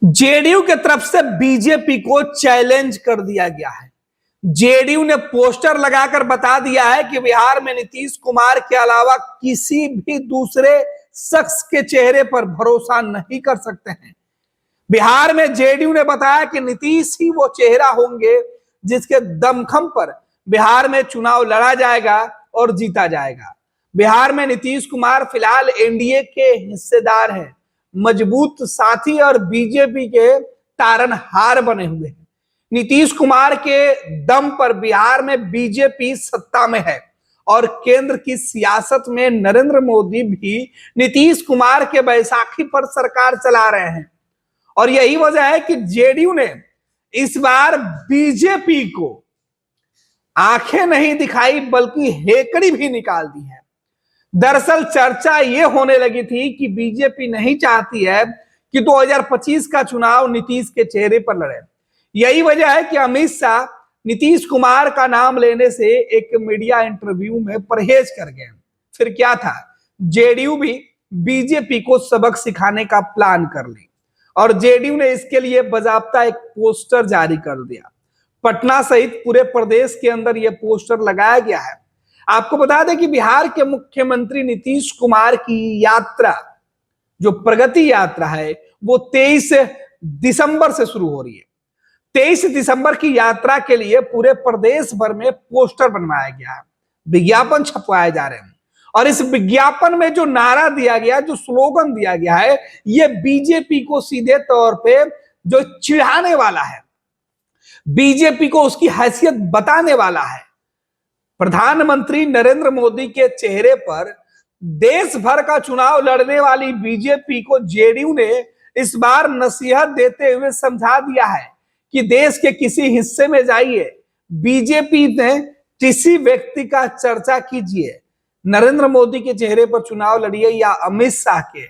JDU के तरफ से बीजेपी को चैलेंज कर दिया गया है। जेडीयू ने पोस्टर लगाकर बता दिया है कि बिहार में नीतीश कुमार के अलावा किसी भी दूसरे शख्स के चेहरे पर भरोसा नहीं कर सकते हैं। बिहार में जेडीयू ने बताया कि नीतीश ही वो चेहरा होंगे जिसके दमखम पर बिहार में चुनाव लड़ा जाएगा और जीता जाएगा। बिहार में नीतीश कुमार फिलहाल एनडीए के हिस्सेदार हैं, मजबूत साथी और बीजेपी के तारनहार बने हुए हैं। नीतीश कुमार के दम पर बिहार में बीजेपी सत्ता में है और केंद्र की सियासत में नरेंद्र मोदी भी नीतीश कुमार के बैसाखी पर सरकार चला रहे हैं। और यही वजह है कि जेडीयू ने इस बार बीजेपी को आंखें नहीं दिखाई बल्कि हेकड़ी भी निकाल दी है। दरअसल चर्चा यह होने लगी थी कि बीजेपी नहीं चाहती है कि 2025 का चुनाव नीतीश के चेहरे पर लड़े। यही वजह है कि अमित शाह नीतीश कुमार का नाम लेने से एक मीडिया इंटरव्यू में परहेज कर गए। फिर क्या था, जेडीयू भी बीजेपी को सबक सिखाने का प्लान कर ली और जेडीयू ने इसके लिए बाकायदा एक पोस्टर जारी कर दिया। पटना सहित पूरे प्रदेश के अंदर यह पोस्टर लगाया गया है। आपको बता दें कि बिहार के मुख्यमंत्री नीतीश कुमार की यात्रा, जो प्रगति यात्रा है, वो 23 दिसंबर से शुरू हो रही है। 23 दिसंबर की यात्रा के लिए पूरे प्रदेश भर में पोस्टर बनवाया गया है, विज्ञापन छपवाए जा रहे हैं और इस विज्ञापन में जो नारा दिया गया, जो स्लोगन दिया गया है, ये बीजेपी को सीधे तौर पे जो चिढ़ाने वाला है, बीजेपी को उसकी हैसियत बताने वाला है। प्रधानमंत्री नरेंद्र मोदी के चेहरे पर देश भर का चुनाव लड़ने वाली बीजेपी को जेडीयू ने इस बार नसीहत देते हुए समझा दिया है कि देश के किसी हिस्से में जाइए, बीजेपी ने किसी व्यक्ति का चर्चा कीजिए, नरेंद्र मोदी के चेहरे पर चुनाव लड़िए या अमित शाह के,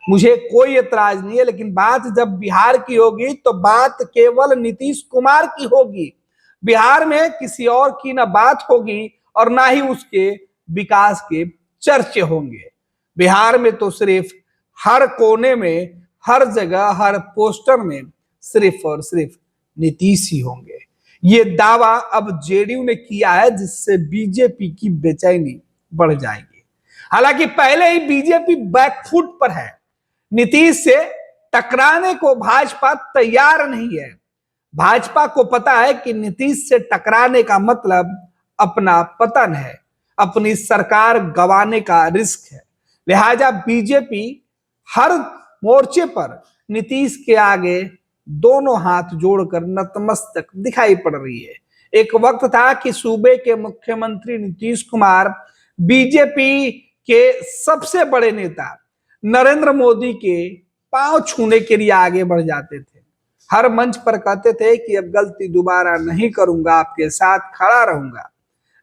मुझे कोई एतराज नहीं है, लेकिन बात जब बिहार की होगी तो बात केवल नीतीश कुमार की होगी। बिहार में किसी और की ना बात होगी और ना ही उसके विकास के चर्चे होंगे। बिहार में तो सिर्फ हर कोने में, हर जगह, हर पोस्टर में सिर्फ और सिर्फ नीतीश ही होंगे। ये दावा अब जेडीयू ने किया है, जिससे बीजेपी की बेचैनी बढ़ जाएगी। हालांकि पहले ही बीजेपी बैकफुट पर है, नीतीश से टकराने को भाजपा तैयार नहीं है। भाजपा को पता है कि नीतीश से टकराने का मतलब अपना पतन है, अपनी सरकार गंवाने का रिस्क है। लिहाजा बीजेपी हर मोर्चे पर नीतीश के आगे दोनों हाथ जोड़कर नतमस्तक दिखाई पड़ रही है। एक वक्त था कि सूबे के मुख्यमंत्री नीतीश कुमार बीजेपी के सबसे बड़े नेता नरेंद्र मोदी के पांव छूने के लिए आगे बढ़ जाते थे। हर मंच पर कहते थे कि अब गलती दोबारा नहीं करूंगा, आपके साथ खड़ा रहूंगा।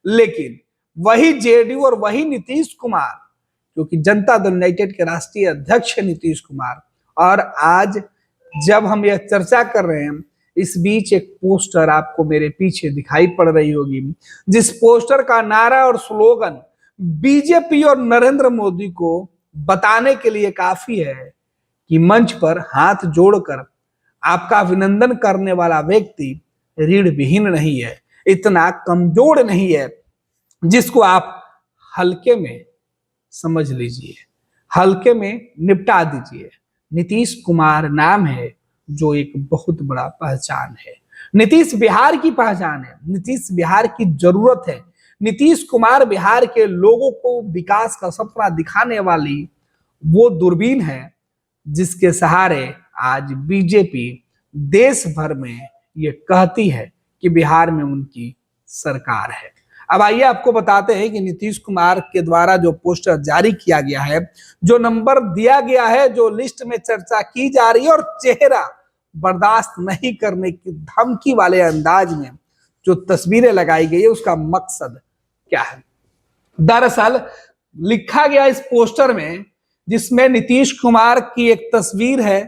लेकिन वही जेडीयू और वही नीतीश कुमार, क्योंकि जनता दल यूनाइटेड के राष्ट्रीय अध्यक्ष है नीतीश कुमार, और आज जब हम यह चर्चा कर रहे हैं, इस बीच एक पोस्टर आपको मेरे पीछे दिखाई पड़ रही होगी, जिस पोस्टर का नारा और स्लोगन बीजेपी और नरेंद्र मोदी को बताने के लिए काफी है कि मंच पर हाथ जोड़कर आपका अभिनंदन करने वाला व्यक्ति रीढ़ विहीन नहीं है, इतना कमजोर नहीं है जिसको आप हल्के में समझ लीजिए, हल्के में निपटा दीजिए। नीतीश कुमार नाम है जो एक बहुत बड़ा पहचान है। नीतीश बिहार की पहचान है, नीतीश बिहार की जरूरत है। नीतीश कुमार बिहार के लोगों को विकास का सपना दिखाने वाली वो दूरबीन है जिसके सहारे आज बीजेपी देश भर में ये कहती है कि बिहार में उनकी सरकार है। अब आइए आपको बताते हैं कि नीतीश कुमार के द्वारा जो पोस्टर जारी किया गया है, जो नंबर दिया गया है, जो लिस्ट में चर्चा की जा रही है और चेहरा बर्दाश्त नहीं करने की धमकी वाले अंदाज में जो तस्वीरें लगाई गई है, उसका मकसद क्या है। दरअसल लिखा गया इस पोस्टर में, जिसमें नीतीश कुमार की एक तस्वीर है,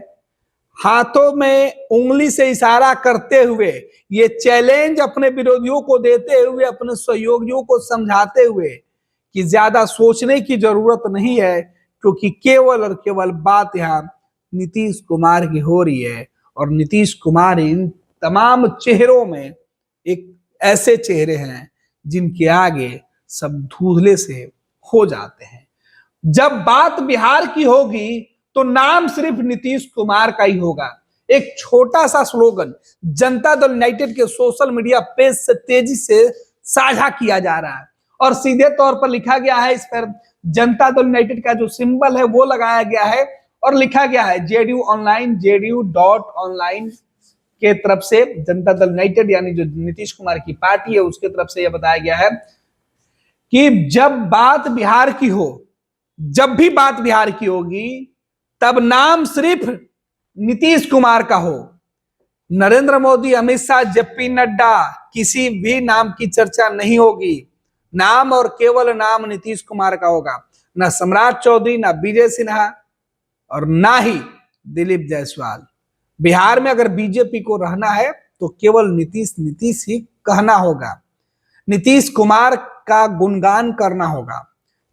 हाथों में उंगली से इशारा करते हुए ये चैलेंज अपने विरोधियों को देते हुए, अपने सहयोगियों को समझाते हुए कि ज्यादा सोचने की जरूरत नहीं है, क्योंकि केवल और केवल बात यहाँ नीतीश कुमार की हो रही है और नीतीश कुमार इन तमाम चेहरों में एक ऐसे चेहरे हैं जिनके आगे सब धुंधले से हो जाते हैं। जब बात बिहार की होगी तो नाम सिर्फ नीतीश कुमार का ही होगा। एक छोटा सा स्लोगन जनता दल यूनाइटेड के सोशल मीडिया पेज से तेजी से साझा किया जा रहा है और सीधे तौर पर लिखा गया है, इस पर जनता दल यूनाइटेड का जो सिंबल है वो लगाया गया है और लिखा गया है JDU ऑनलाइन, JDU.online के तरफ से जनता दल यूनाइटेड यानी जो नीतीश कुमार की पार्टी है उसके तरफ से यह बताया गया है कि जब बात बिहार की हो, जब भी बात बिहार की होगी तब नाम सिर्फ नीतीश कुमार का हो। नरेंद्र मोदी, अमित शाह, JP नड्डा किसी भी नाम की चर्चा नहीं होगी। नाम और केवल नाम नीतीश कुमार का होगा। ना सम्राट चौधरी, ना विजय सिन्हा और ना ही दिलीप जायसवाल। बिहार में अगर बीजेपी को रहना है तो केवल नीतीश नीतीश ही कहना होगा। नीतीश कुमार का गुणगान करना होगा।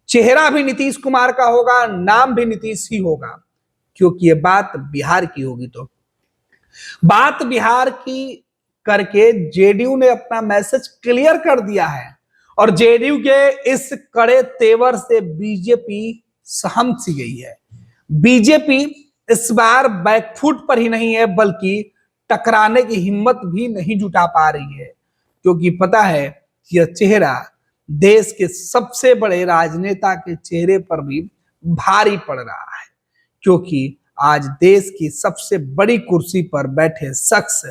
चेहरा भी नीतीश कुमार का होगा, नाम भी नीतीश ही होगा, क्योंकि ये बात बिहार की होगी। तो बात बिहार की करके JDU ने अपना मैसेज क्लियर कर दिया है और JDU के इस कड़े तेवर से बीजेपी सहम सी गई है। बीजेपी इस बार बैकफुट पर ही नहीं है बल्कि टकराने की हिम्मत भी नहीं जुटा पा रही है, क्योंकि पता है कि यह चेहरा देश के सबसे बड़े राजनेता के चेहरे पर भी भारी पड़ रहा है, क्योंकि आज देश की सबसे बड़ी कुर्सी पर बैठे शख्स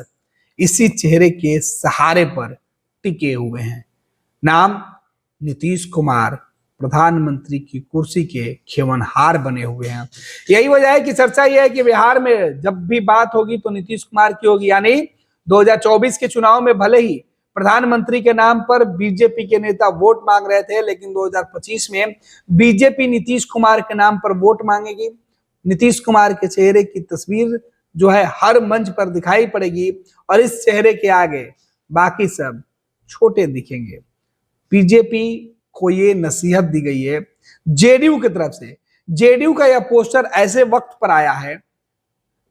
इसी चेहरे के सहारे पर टिके हुए हैं। नाम नीतीश कुमार प्रधानमंत्री की कुर्सी के खेवनहार बने हुए हैं। यही वजह है कि चर्चा यह है कि बिहार में जब भी बात होगी तो नीतीश कुमार की होगी। यानी 2024 के चुनाव में भले ही प्रधानमंत्री के नाम पर बीजेपी के नेता वोट मांग रहे थे, लेकिन 2025 में बीजेपी नीतीश कुमार के नाम पर वोट मांगेगी। नीतीश कुमार के चेहरे की तस्वीर जो है हर मंच पर दिखाई पड़ेगी और इस चेहरे के आगे बाकी सब छोटे दिखेंगे। बीजेपी को ये नसीहत दी गई है JDU की तरफ से। JDU का यह पोस्टर ऐसे वक्त पर आया है,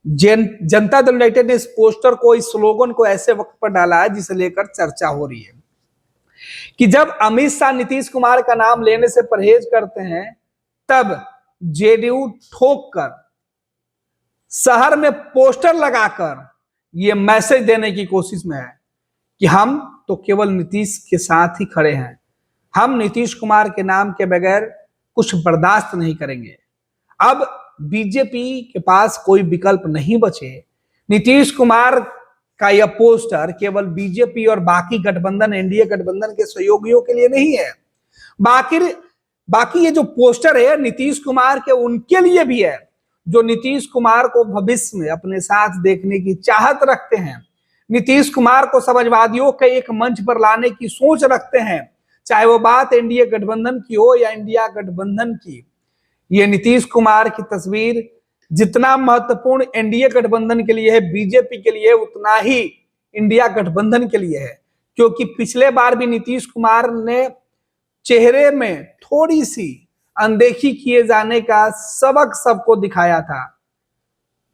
जनता दल यूनाइटेड ने इस पोस्टर को, इस स्लोगन को ऐसे वक्त पर डाला है जिसे लेकर चर्चा हो रही है कि जब अमित शाह नीतीश कुमार का नाम लेने से परहेज करते हैं तब JDU ठोक कर शहर में पोस्टर लगाकर यह मैसेज देने की कोशिश में है कि हम तो केवल नीतीश के साथ ही खड़े हैं, हम नीतीश कुमार के नाम के बगैर कुछ बर्दाश्त नहीं करेंगे। अब बीजेपी के पास कोई विकल्प नहीं बचे। नीतीश कुमार का यह पोस्टर केवल बीजेपी और बाकी गठबंधन, एनडीए गठबंधन के सहयोगियों के लिए नहीं है, बाकी ये जो पोस्टर है नीतीश कुमार के उनके लिए भी है जो नीतीश कुमार को भविष्य में अपने साथ देखने की चाहत रखते हैं, नीतीश कुमार को समाजवादियों के एक मंच पर लाने की सोच रखते हैं, चाहे वो बात एनडीए गठबंधन की हो या इंडिया गठबंधन की। ये नीतीश कुमार की तस्वीर जितना महत्वपूर्ण एनडीए गठबंधन के लिए है, बीजेपी के लिए उतना ही इंडिया गठबंधन के लिए है, क्योंकि पिछले बार भी नीतीश कुमार ने चेहरे में थोड़ी सी अनदेखी किए जाने का सबक सबको दिखाया था।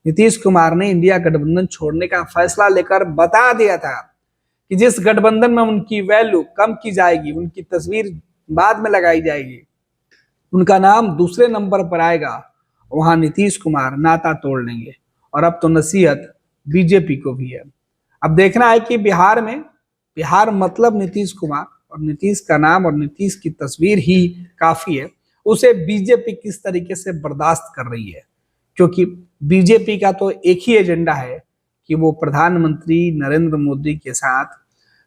नीतीश कुमार ने इंडिया गठबंधन छोड़ने का फैसला लेकर बता दिया था कि जिस गठबंधन में उनकी वैल्यू कम की जाएगी, उनकी तस्वीर बाद में लगाई जाएगी, उनका नाम दूसरे नंबर पर आएगा, वहां नीतीश कुमार नाता तोड़ लेंगे। और अब तो नसीहत बीजेपी को भी है। अब देखना है कि बिहार मतलब नीतीश कुमार और नीतीश का नाम और नीतीश की तस्वीर ही काफी है, उसे बीजेपी किस तरीके से बर्दाश्त कर रही है, क्योंकि बीजेपी का तो एक ही एजेंडा है कि वो प्रधानमंत्री नरेंद्र मोदी के साथ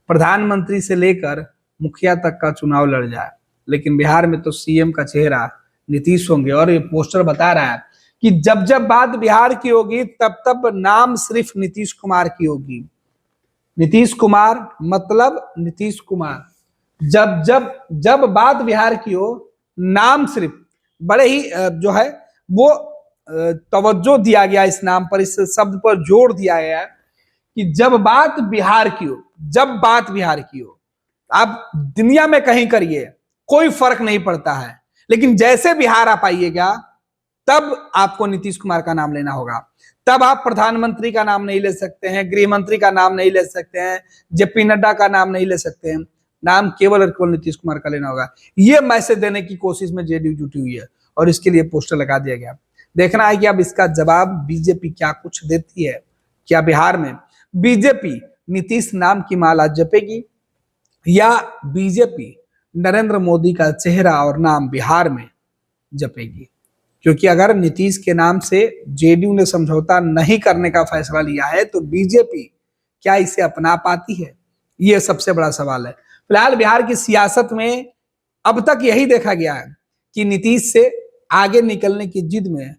प्रधानमंत्री से लेकर मुखिया तक का चुनाव लड़ जाए। लेकिन बिहार में तो सीएम का चेहरा नीतीश होंगे और ये पोस्टर बता रहा है कि जब जब बात बिहार की होगी तब तब नाम सिर्फ नीतीश कुमार की होगी। नीतीश कुमार मतलब नीतीश कुमार। जब बात बिहार की हो, नाम सिर्फ बड़े ही जो है वो तवज्जो दिया गया इस नाम पर, इस शब्द पर जोर दिया गया कि जब बात बिहार की हो, जब बात बिहार की हो। आप दुनिया में कहीं करिए कोई फर्क नहीं पड़ता है, लेकिन जैसे बिहार आप आइएगा तब आपको नीतीश कुमार का नाम लेना होगा, तब आप प्रधानमंत्री का नाम नहीं ले सकते हैं, गृह मंत्री का नाम नहीं ले सकते हैं, जेपी नड्डा का नाम नहीं ले सकते हैं। नाम केवल और केवल नीतीश कुमार का लेना होगा। ये मैसेज देने की कोशिश में जेडीयू जुटी हुई है और इसके लिए पोस्टर लगा दिया गया। देखना है कि अब इसका जवाब बीजेपी क्या कुछ देती है। क्या बिहार में बीजेपी नीतीश नाम की माला जपेगी या बीजेपी नरेंद्र मोदी का चेहरा और नाम बिहार में जपेगी? क्योंकि अगर नीतीश के नाम से जेडीयू ने समझौता नहीं करने का फैसला लिया है तो बीजेपी क्या इसे अपना पाती है? ये सबसे बड़ा सवाल है। फिलहाल बिहार की सियासत में अब तक यही देखा गया है कि नीतीश से आगे निकलने की जिद में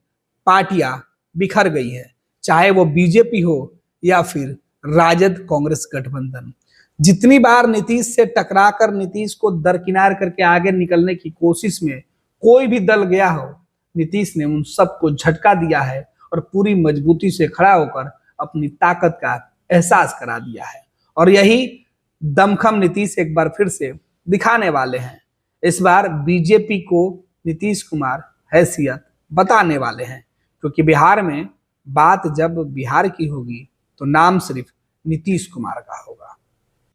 पार्टियां बिखर गई है, चाहे वो बीजेपी हो या फिर राजद कांग्रेस गठबंधन। जितनी बार नीतीश से टकराकर नीतीश को दरकिनार करके आगे निकलने की कोशिश में कोई भी दल गया हो, नीतीश ने उन सबको झटका दिया है और पूरी मजबूती से खड़ा होकर अपनी ताकत का एहसास करा दिया है। और यही दमखम नीतीश एक बार फिर से दिखाने वाले हैं। इस बार बीजेपी को नीतीश कुमार हैसियत बताने वाले हैं, क्योंकि बिहार में बात जब बिहार की होगी तो नाम सिर्फ नीतीश कुमार का होगा।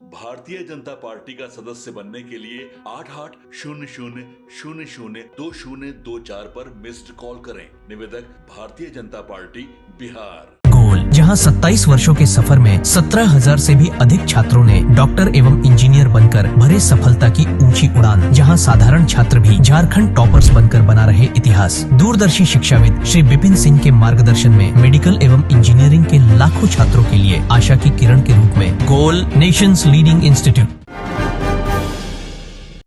भारतीय जनता पार्टी का सदस्य बनने के लिए 8800002024 पर मिस्ड कॉल करें। निवेदक भारतीय जनता पार्टी बिहार। गोल, जहां 27 वर्षों के सफर में 17,000 से भी अधिक छात्रों ने डॉक्टर एवं इंजीनियर बनकर भरे सफलता की ऊंची उड़ान, जहां साधारण छात्र भी झारखंड टॉपर्स बनकर बना रहे इतिहास। दूरदर्शी शिक्षाविद श्री विपिन सिंह के मार्गदर्शन में मेडिकल एवं इंजीनियरिंग के लाखों छात्रों के लिए आशा की किरण के रूप में गोल नेशंस लीडिंग इंस्टीट्यूट।